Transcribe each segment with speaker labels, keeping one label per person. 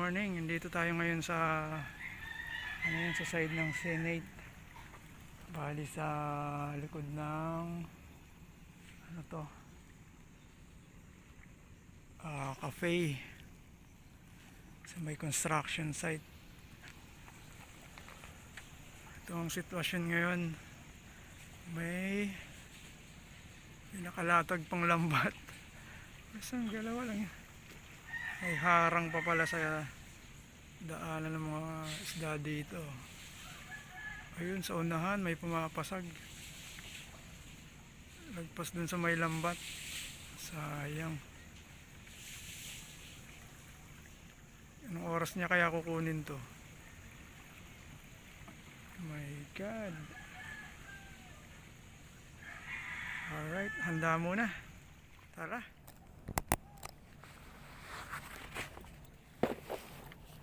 Speaker 1: morning. Dito tayo ngayon sa sa side ng Senate. Bali sa likod ng cafe. Sa may construction site. Ito ang sitwasyon ngayon. May nakalatag pang lambat. Isang galawa lang yan. May harang pa pala sa daanan ng mga isda dito. Ayun, sa unahan may pumapasag. Lagpas dun sa may lambat. Sayang. Anong oras niya kaya kukunin to? My God. Alright, handa muna. Tara.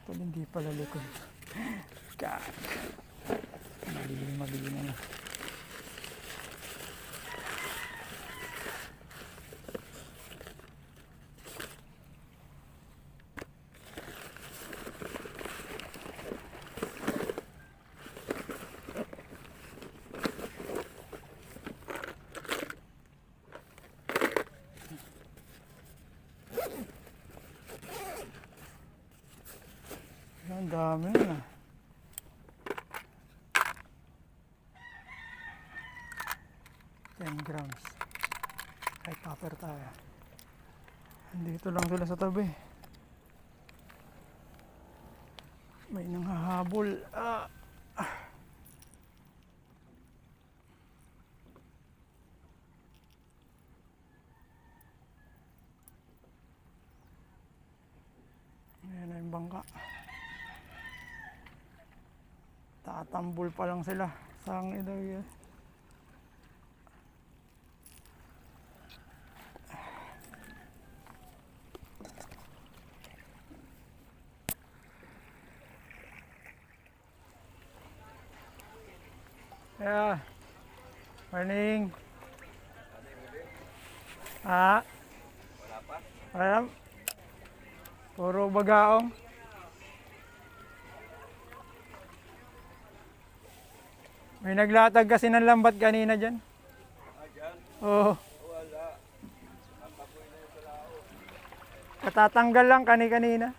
Speaker 1: Ito hindi pala likod. God. Mabili na. Ang dami na. 10 grams. Kahit topper tayo. Dito lang sila sa tabi. May nanghahabol. Ayan na yung bangka. Tatambol pa lang sila. Sang ito yun. Yeah. Morning. Wala pa? Wala. Puro bagaong. May naglatag kasi ng lambat kanina dyan. Dyan? Oo. Wala. Nakapoy na yung palao. Katatanggal lang kanina.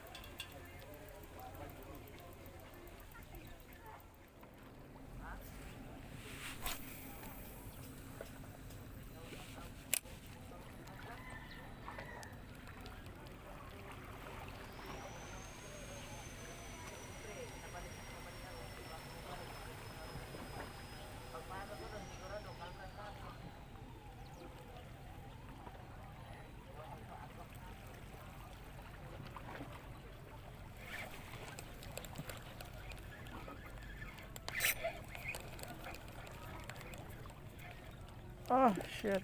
Speaker 1: Oh, shit.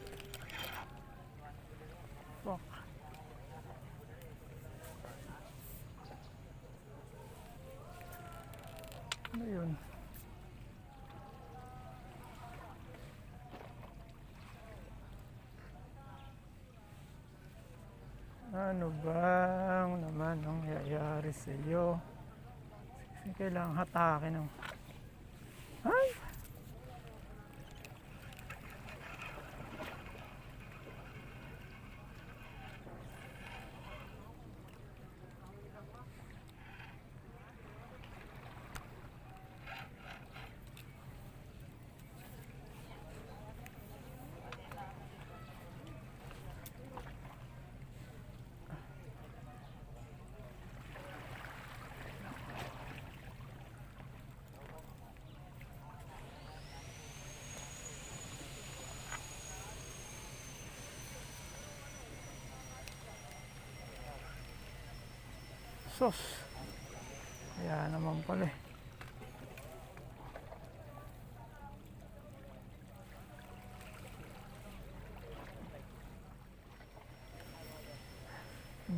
Speaker 1: Fuck. Ano yun? Ano bang naman ang nangyayari sa iyo? Kasi kailangang hatakin ng... Ay! Sos. Kaya naman pala eh.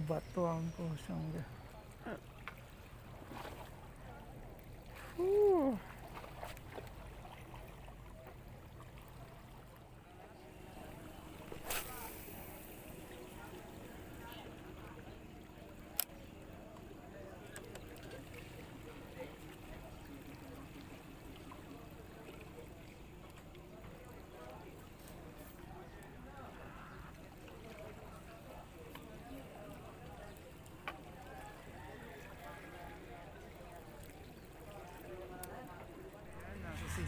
Speaker 1: Bato ang kusang.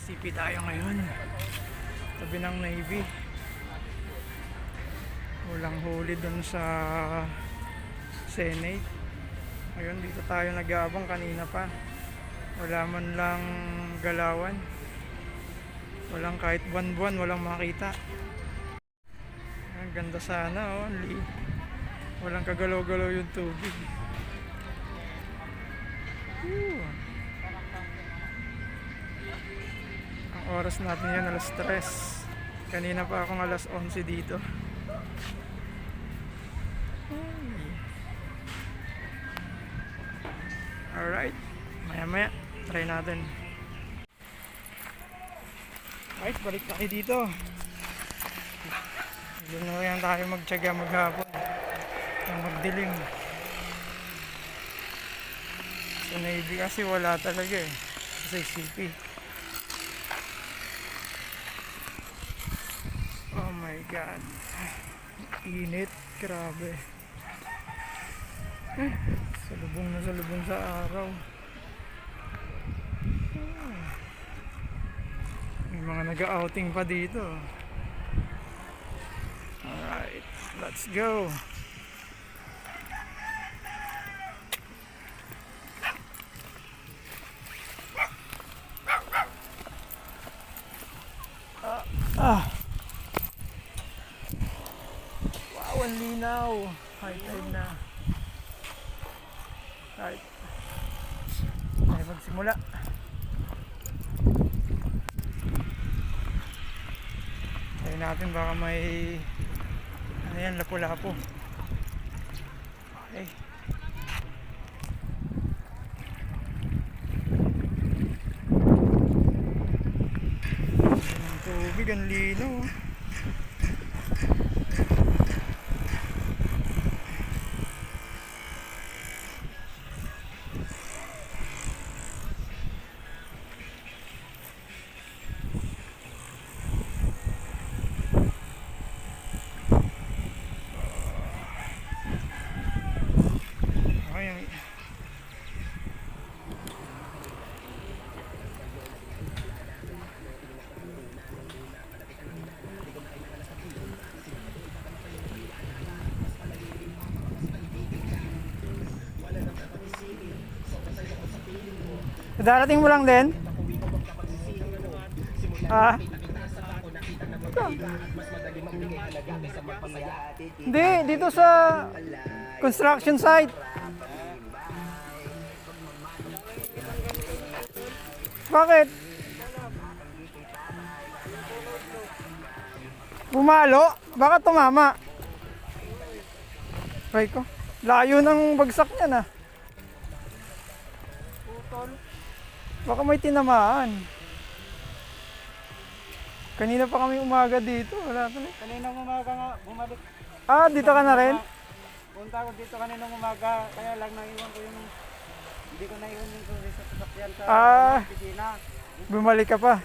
Speaker 1: CP tayo ngayon. Tabi ng Navy. Walang huli dun sa Senate. Ngayon dito tayo nag-aabang, kanina pa. Wala man lang galawan. Walang kahit buwan-buwan, walang makita. Ang ganda sana, oh. Walang kagalaw-galaw yung tubig. Whew. Ang oras natin yan, alas 3. Kanina pa akong alas 11 dito. Alright, maya-maya try natin. Alright, balik tayo dito. Doon na kaya tayo magtyaga maghapon ng magdilim. Sa Navy kasi wala talaga eh. Sa CP. Oh my god. Init, grabe. Salubong sa araw. May mga nag-outing pa dito. Alright, let's go. Wow, ang linaw. High tide na. Alright, tayo magsimula. Tayo natin, baka may ano yan, lapu-lapu. Okay. Ang tubig, ang linaw. Darating mo lang din? Hindi, dito sa construction site. Bakit? Bumalo? Baka tumama. Right ko. Layo ng bagsak niya na. Baka may tinamaan. Kanina pa kami umaga dito. Wala pa na.
Speaker 2: Kaninang umaga nga, bumalik.
Speaker 1: Ah, dito ka na rin?
Speaker 2: Punta ko dito kaninang umaga, kaya lang naiwan ko yung, hindi ko naiwan yung sa sasakyan sa opisina.
Speaker 1: Bumalik ka pa?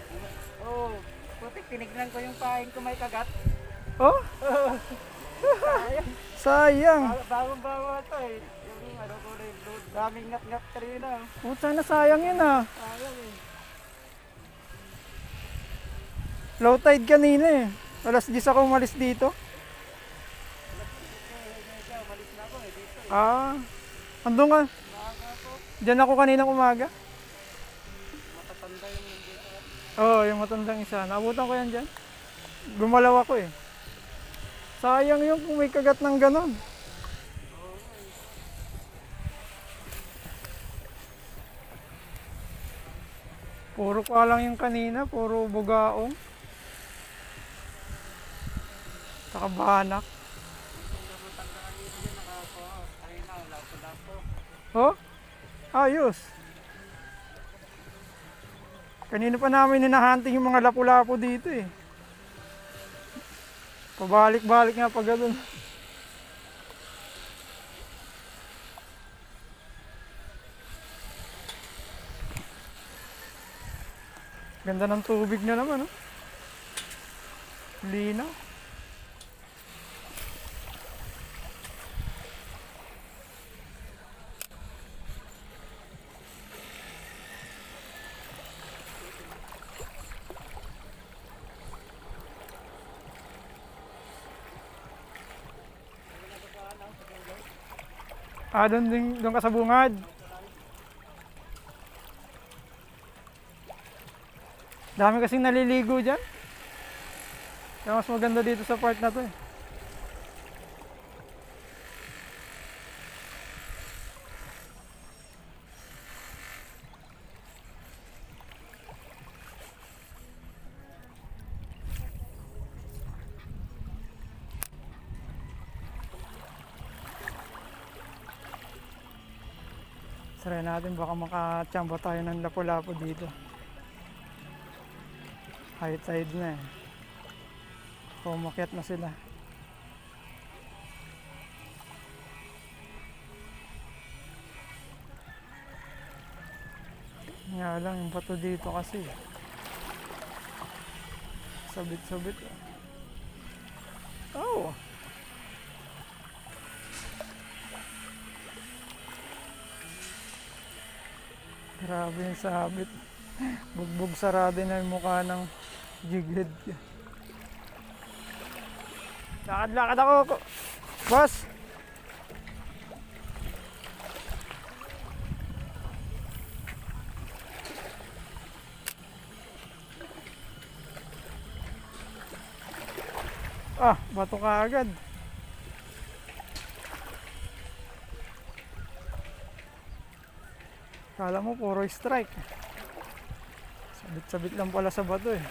Speaker 2: Oo, putik, tinignan ko yung paing ko may kagat.
Speaker 1: Oh?
Speaker 2: Sayang.
Speaker 1: Sayang.
Speaker 2: Bawang-bawa ito eh. Yung ano ko na yung load, daming ngat-ngat kanina.
Speaker 1: Puta na, sayang yun ah.
Speaker 2: Sayang eh.
Speaker 1: Low tide kanina eh. Alas 10 ako umalis dito.
Speaker 2: Malis na ako eh dito.
Speaker 1: Ah, andun ka. Diyan ako kaninang umaga.
Speaker 2: Matatanda yung dito.
Speaker 1: Oo, yung matandang isa. Naabutan ko yan dyan. Gumalaw ako eh. Sayang yung kung may kagat ng ganon. Puro pa lang yung kanina, puro bugaong. Saka banak. Oh? Ayos. Kanina pa namin hinahunting yung mga lapu-lapu dito eh. Pabalik-balik nga pag gano'n. Ganda ng tubig na naman, oh. Linaw. Doon ka sa bungad. Dami kasing naliligo dyan. Kaya mas maganda dito sa part na to eh. Try natin baka makachamba tayo ng lapu-lapu dito. High tide na eh. Umakyat na sila. Nga lang yung bato dito kasi. Sabit-sabit. Oh! Grabe yung sabit. Bugbog sarado na yung mukha ng jighead. Lakad-lakad ako. Boss! Ah, bato ka agad. Kala mo puro strike. Sabit-sabit lang pala sa bato eh.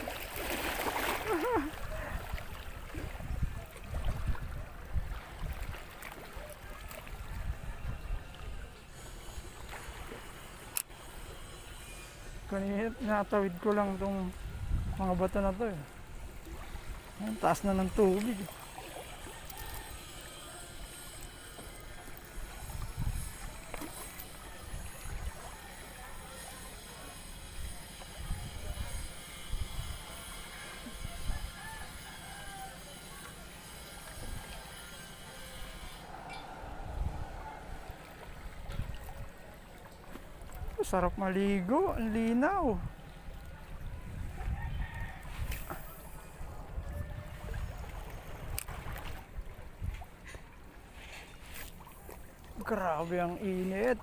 Speaker 1: Kanina natawid ko lang tong mga bato na to eh. Ang taas na ng tubig. Sarap maligo, ang linaw. Grabe ang init.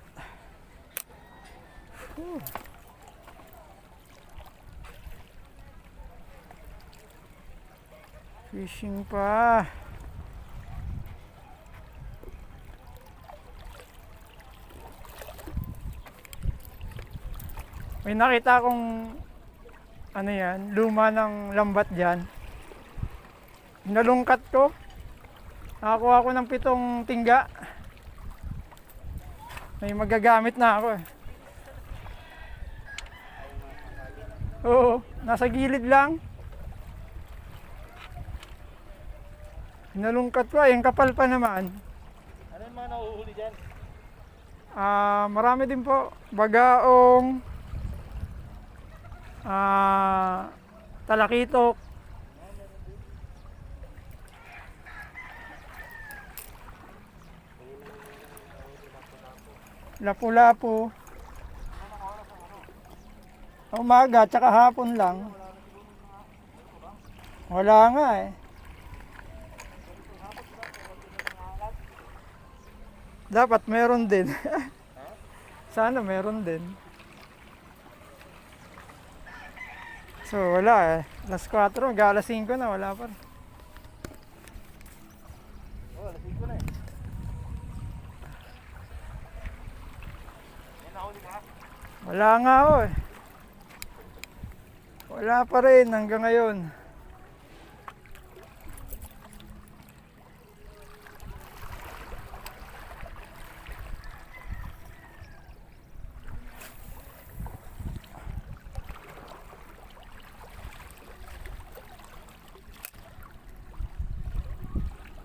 Speaker 1: Fishing pa. May nakita akong ano yan, luma ng lambat dyan. Nalungkat ko. Nakakuha ko ng 7 tingga. May magagamit na ako eh. Oo, nasa gilid lang. Nalungkat ko ay, yung kapal pa naman.
Speaker 2: Ano yung mga nahuhuli dyan?
Speaker 1: Marami din po. Bagaong, talakitok. Lapu-lapu. Umaga, tsaka hapon lang. Wala nga eh. Dapat meron din. Sana meron din. So wala eh. Alas 4, alas 5 na, wala pa rin.
Speaker 2: Oh, alas 5 na eh. Yan nahuli ka?
Speaker 1: Wala nga oh eh. Wala pa rin hanggang ngayon.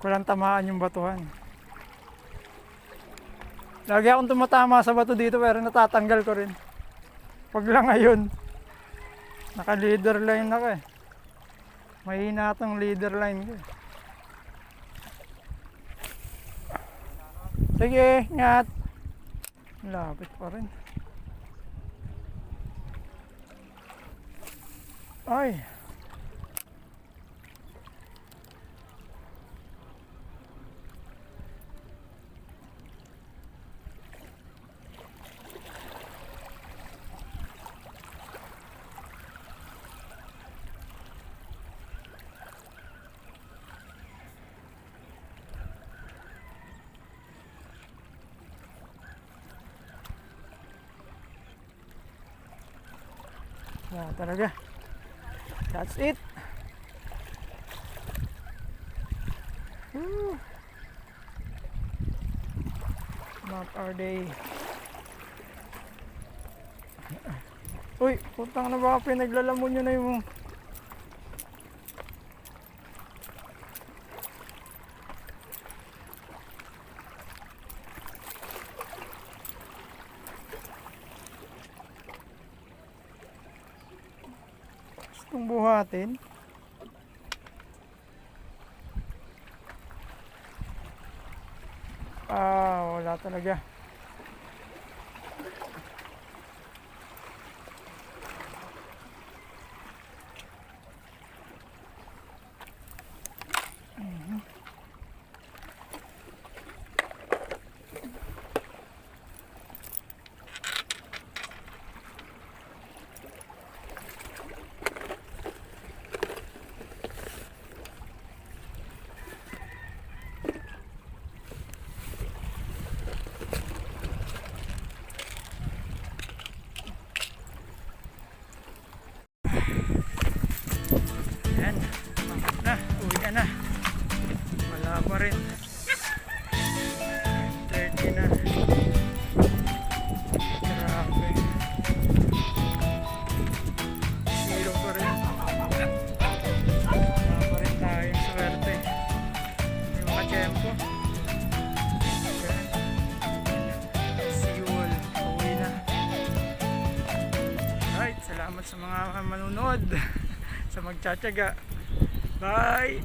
Speaker 1: Walang tamaan yung batuhan. Lagi akong tumatama sa bato dito pero natatanggal ko rin. Pag lang ngayon, naka-leader line ako eh. Mahina itong leader line ko eh. Sige, ingat. Lapit pa rin. Ay. Wala talaga. That's it. Woo. Not our day. Uy, putang na baka pinaglalamon nyo na yung gustong buhatin. Wala talaga. Yan, pangkat na, uwi na. Wala pa rin. 30 na. Grabe. Zero pa rin. Wala pa rin tayong swerte. May mga tiyempo. Seawall, uwi na. Alright, salamat sa mga manunod. Sa magtsatsaga. Bye!